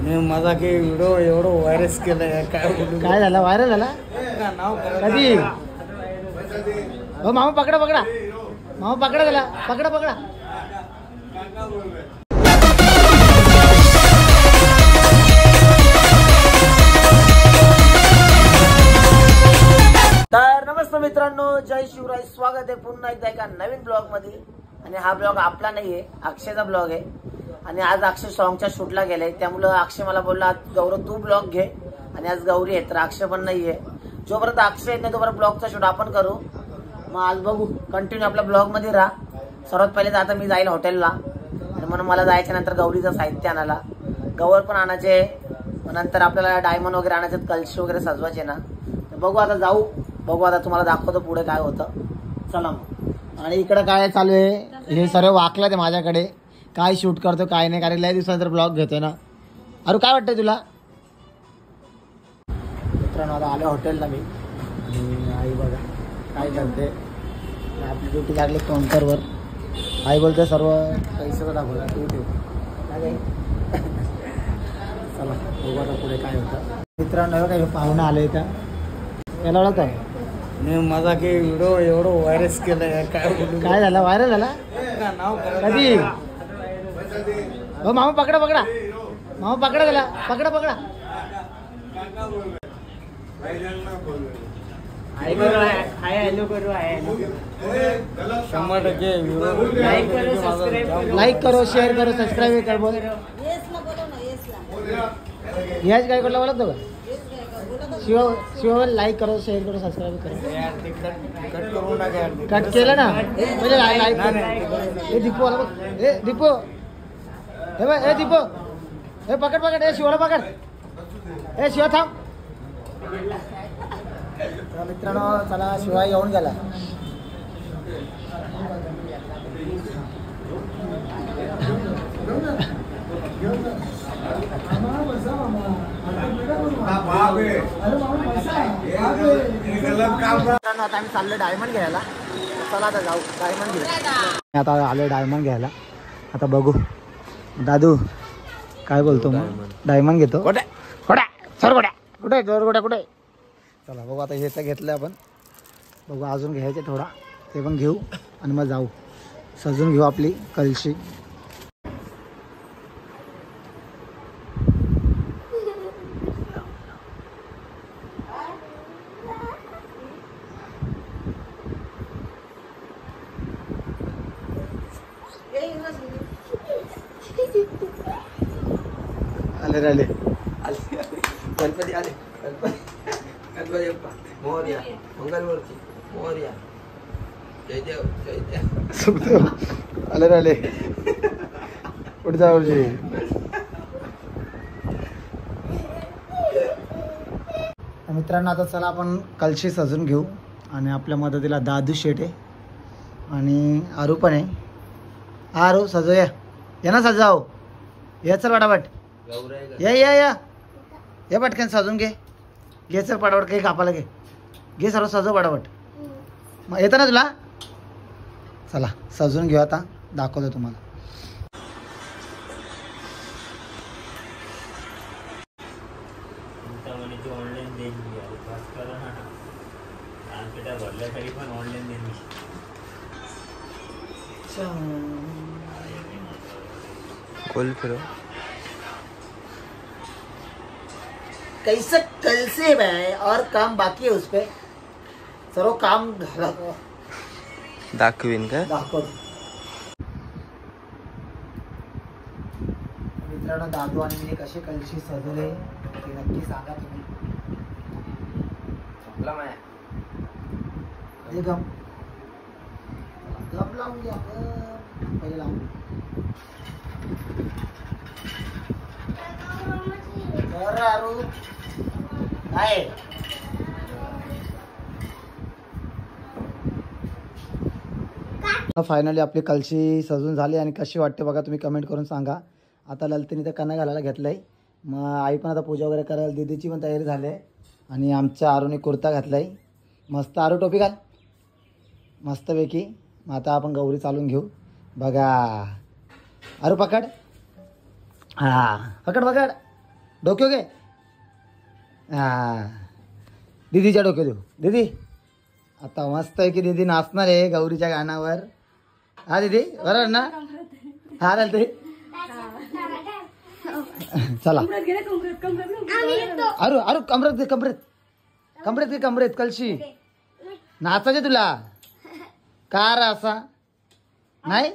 मी माझा की व्हिडिओ एवढं व्हायरस केलाय काय झालं व्हायरल झाला कधी हो मामा पकडा पकडा मामा पकडा त्याला पकडा पकडा तर नमस्ते मित्रांनो, जय शिवराय. स्वागत आहे पुन्हा एकदा एका नवीन ब्लॉग मध्ये. आणि हा ब्लॉग आपला नाहीये, अक्षयचा ब्लॉग आहे. आणि आज अक्षय सॉन्गच्या शूटला गेलाय, त्यामुळे अक्षय मला बोलला गौरव तू ब्लॉग घे. आणि आज गौरी आहे तर अक्षय पण नाहीये. जोपर्यंत अक्षय येत नाही तोपर्यंत ब्लॉगचा शूट आपण करू. मग आज बघू, कंटिन्यू आपल्या ब्लॉग मध्ये राहा. सर्वात पहिले तर आता मी जाईल हॉटेलला, आणि म्हणून मला जायच्या नंतर गौरीचं साहित्य आणायला, गवर पण आणायचे, नंतर आपल्याला डायमंड वगैरे आणायचे, कलशी वगैरे सजवायचे ना. तर बघू आता जाऊ, बघू आता तुम्हाला दाखवतो पुढे काय होतं. चला मग. आणि इकडे काय चालू आहे हे सर्व वाकलं ते माझ्याकडे, काय शूट करतो काय नाही, कारण लय दिवसानंतर ब्लॉग घेतोय ना. अरे काय वाटतंय तुला? मित्रांनो आता आलो हॉटेलला मी, आणि आई बघा काय करते. आपली ड्युटी लागली काउंटरवर. आई बोलते सर्व पैसे दाखवला ड्युटी. चला बघू आता पुढे काय होतं. मित्रांनो काय पाहुणं आले इथं, याला ओळखता मी माझा की व्हिडिओ एवढं व्हायरस केलाय काय झालं व्हायरल झाला कधी हो मामा पकडा पकडा मामा पकडा त्याला पकडा पकडा 100% लाईक करो, शेअर करो, सबस्क्राईब कर. बोल याच काय करला बोलतो का शिव लाईक करो, शेअर करो, सबस्क्राईब करो. कट केलं ना म्हणजे लाईक. हे दीपू आला बघ, हे दीपू, हे बघ, हे दीपू, हे पकड पकड, हे शिवाला पकड, हे शिवा थांब. मित्रांनो चला शिवा येऊन गेला. आता आम्ही चाललो डायमंड घ्यायला. चला आता जाऊ डायमंड घेऊ. आता आलो डायमंड घ्यायला. आता बघू दादू काय बोलतो. मग डायमंड घेतो. कुठे जोरगोड्या कुठे. चला बघू आता हे तर घेतलं आपण. बघू अजून घ्यायचे थोडा, ते पण घेऊ आणि मग जाऊ सजून घेऊ आपली कलशी. आले आले गणपती आले. गणपती मोरया, मंगलमूर्ती मोरया, जय देव जय देव. सुखदेव आले आले पुढच्या वर्षी. मित्रांनो आता चला आपण कलशी सजून घेऊ. आणि आपल्या मदतीला दादू शेट आहे आणि आरू पण आहे. आरू सजवूया, ये ना सजाव, ये चल पटापट, ये पटकन सजून घे. घे चल पटापट, काही कापाला घे सर्व सजव पटापट. मग येतं ना तुला. चला सजून घेऊ आता, दाखवतो तुम्हाला. कैसे कल से है और काम बाकी है उस पे. सर्व काम दाखवीन का दाखव. मित्रांनो दादू आणि मी कसे कलशी सजवले ते नक्की सांगा तुम्ही. गम गम लावून घ्या पहिले लावून. काय फायनली आपली कलशी सजून झाली. आणि कशी वाटते बघा तुम्ही कमेंट करून सांगा. आता ललतीने तर कणा घालायला घेतलाय. मग आई पण आता पूजा वगैरे करायला, दीदीची पण तयारी झाली आहे. आणि आमच्या आरूने कुर्ता घातलाय मस्त. आरू टोपी घाल मस्तपैकी. मग आता आपण गौरी चालून घेऊ. बघा आरू पकड, हा पकड पकड. डोक्यो घे. हा दीदीच्या डोक्यात देऊ. दीदी आता मस्त आहे की दीदी नाचणार आहे गौरीच्या गाण्यावर. हा दीदी बरोबर ना. हा ते चला अरू अरू कमरेत घे कमरेत कमरेत घे कमरेत कलशी नाचायचे तुला कार असा नाही.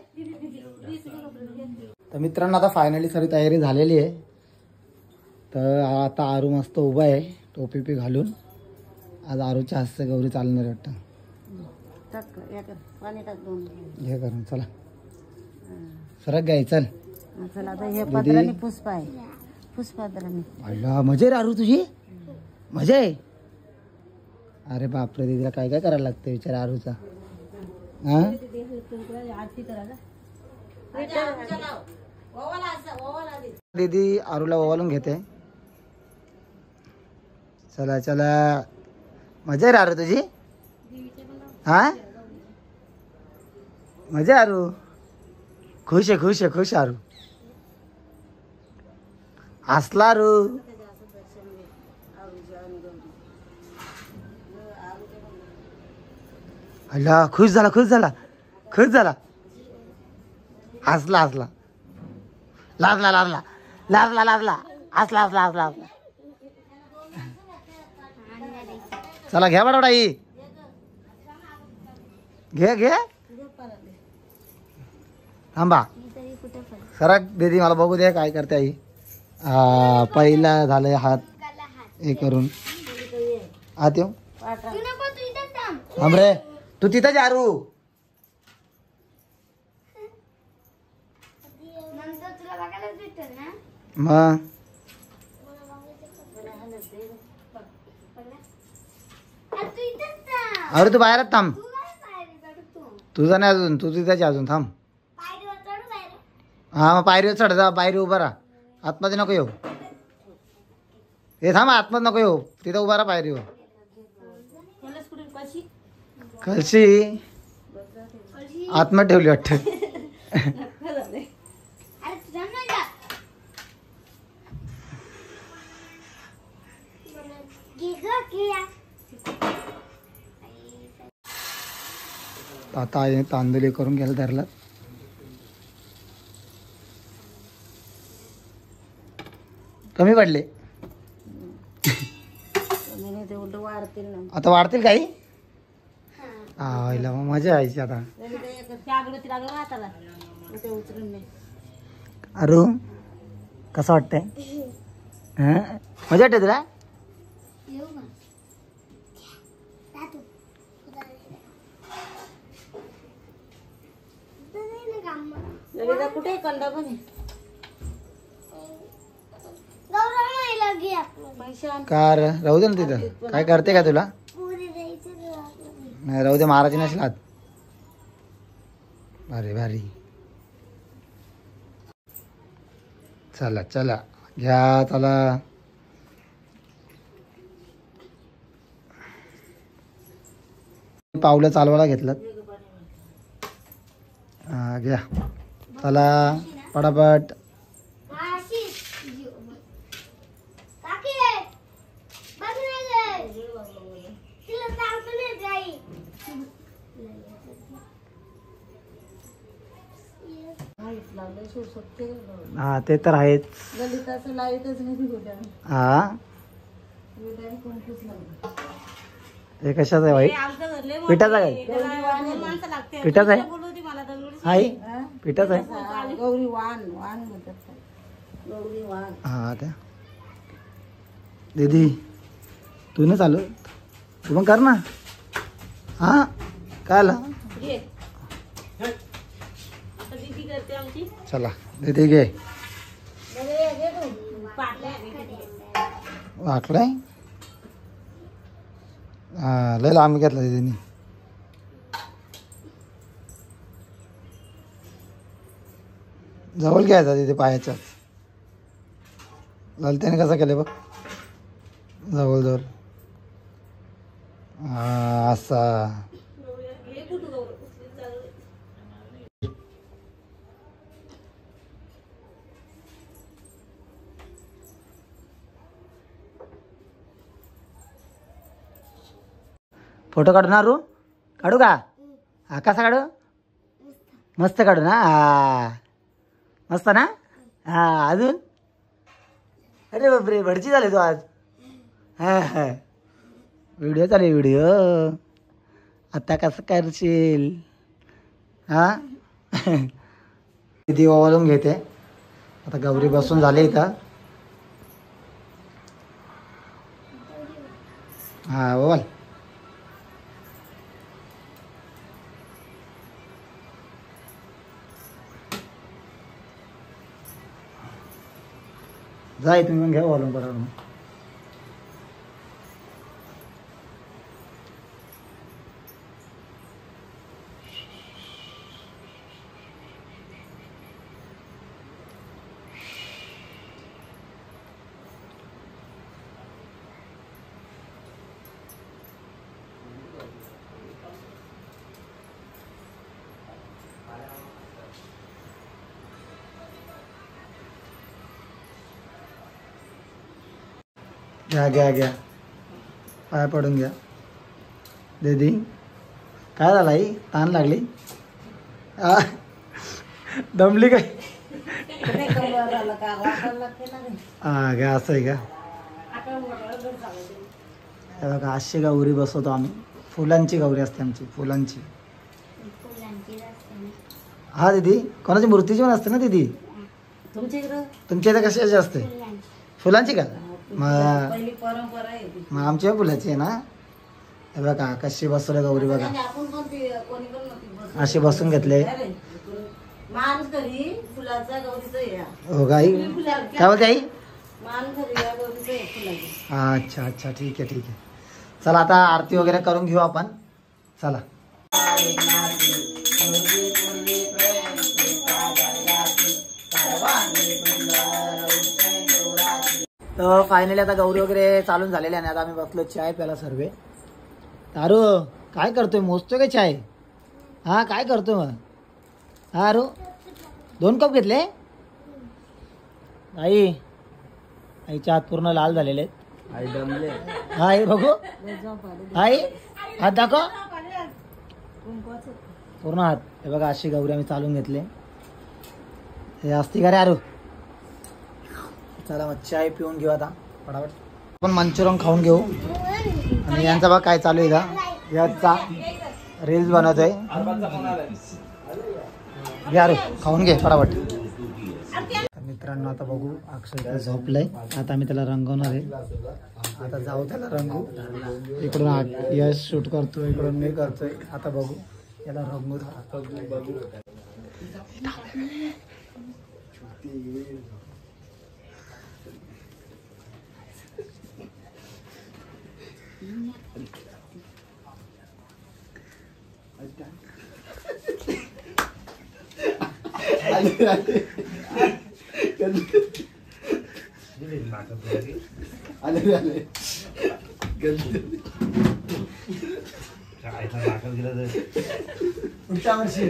तर मित्रांनो आता फायनली सगळी तयारी झालेली आहे. तर आता आरू मस्त उभा आहे टोपी पी घालून. आज आरूच्या हस्ते गौरी चालणार वाटतं. हे करून चला सरक गाय चल. चला आता हे पत्राने पुष्पा आहे. पुष्पात्राने अल्ला मजा आहे आरू तुझी मजा आहे. अरे बापरे दीदीला काय काय करायला लागतं विचार आरूचा. हा दीदी आरूला ओवाळून घेते. चला चला मजा आहे आरू तुझी. हा मजा आहे आरू. खुश आहे खुश आहे खुश आरू. हसला आरू. अल्ला खुश झाला खुश झाला खुश झाला. हसला हसला लाजला लाजला लाजला लाजला हसला हसला हसला हसला. चला घ्या बडा आई घे घे. थांबा सरक दीदी मला बघू दे काय करते आई. पहिला झालंय हात हे करून आत येऊ. थांब रे तू तिथं जा आरू. मग अरे तू बाहेरच थांब. तुझा नाही अजून तू तिथं अजून थांब. हा मग पायरीवर चढ जा. पायरी उभा राहा. आतमध्ये नको येऊ. हे थांब आतमध्ये नको येऊ. तिथं उभा राहा पायरीवर. कळशी आतमध्ये ठेवली वाटत. आता आईने तांदूळ करून घ्यायला धरला. कमी पडले आता वाढतील काही. आईला मग मजा यायची आता. अरू कसं वाटतंय. मजा वाटते तुला. कुठे कंडा पण कार राहू दे ना तिथं. काय करते का तुला. नाही राहू दे महाराज नसला. भारी भारी. चला चला घ्या चला. पावलं चालवायला घेतलं. हा घ्या चला पटापट. हा ते तर आहेच. हा हे कशाच आहे भाई. पिठाचा आहे पिठाचा आहे आई पिठाच आहे. गौरी वाण वाण म्हणतात. गौरी वाण हा त्या दीदी तू ना चालू तू पण कर ना. हा काय आला. चला दीदी घे. वाकलाय. हा लय लांब घेतला दीदीने. जवळ घ्यायचा तिथे पायाच्या. ललत्याने कसं केलं बघ जवळ जवळ. हा असा फोटो काढू ना रू काढू का हा कसा काढू मस्त काढू ना हा मस्त ना हा अजून अरे बापरे भडची झाले तू आज हा हा व्हिडिओ चालेल व्हिडिओ आता कसं करशील हा किती ओवाळून घेते आता गौरी बसून झाले इथं हा बोल जाय तुम्ही मग घ्या ओवाळून बरोबर घ्या घ्या घ्या पाय पडून घ्या दीदी काय झालं आई ताण लागली दमली काय हा घ्या असं आहे का हे बघा अशी गौरी बसवतो आम्ही फुलांची गौरी असते आमची फुलांची हा दीदी कोणाची मूर्तीची पण असते ना दीदी तुमच्या इथे कशाची असते फुलांची का मग आमच्या फुलाची आहे ना हे बघा कशी बसवले गौरी बघा अशी बसून घेतले हो का आई काय बोलते आई अच्छा अच्छा ठीक आहे चला आता आरती वगैरे करून घेऊ आपण चला तर फायनली आता गौरी वगैरे चालून झालेले आणि आता आम्ही बसलो चाय प्यायला सर्व तारू काय करतोय मोजतोय का चाय हा काय करतोय मग हा अरू 2 कप घेतले आईच्या हात पूर्ण लाल झालेले आहेत हा आई बघू आई हात दाखव पूर्ण हात हे बघा अशी गौरी आम्ही चालून घेतले हे असती का रे अरू चला मग चाय पिऊन घेऊ आता फटाफट आपण मंचुरियन खाऊन घेऊ आणि यांचा बघा काय चालू आहे का याचा रील्स बनवतोय घ्या रे खाऊन घे फटाफट मित्रांनो आता बघू अक्षय झोपलंय आता आम्ही त्याला रंगवणार आहे आता जाऊ त्याला रंगू इकडून यश शूट करतोय इकडून मी करतोय आता बघू याला रंगू पुढच्या वर्षी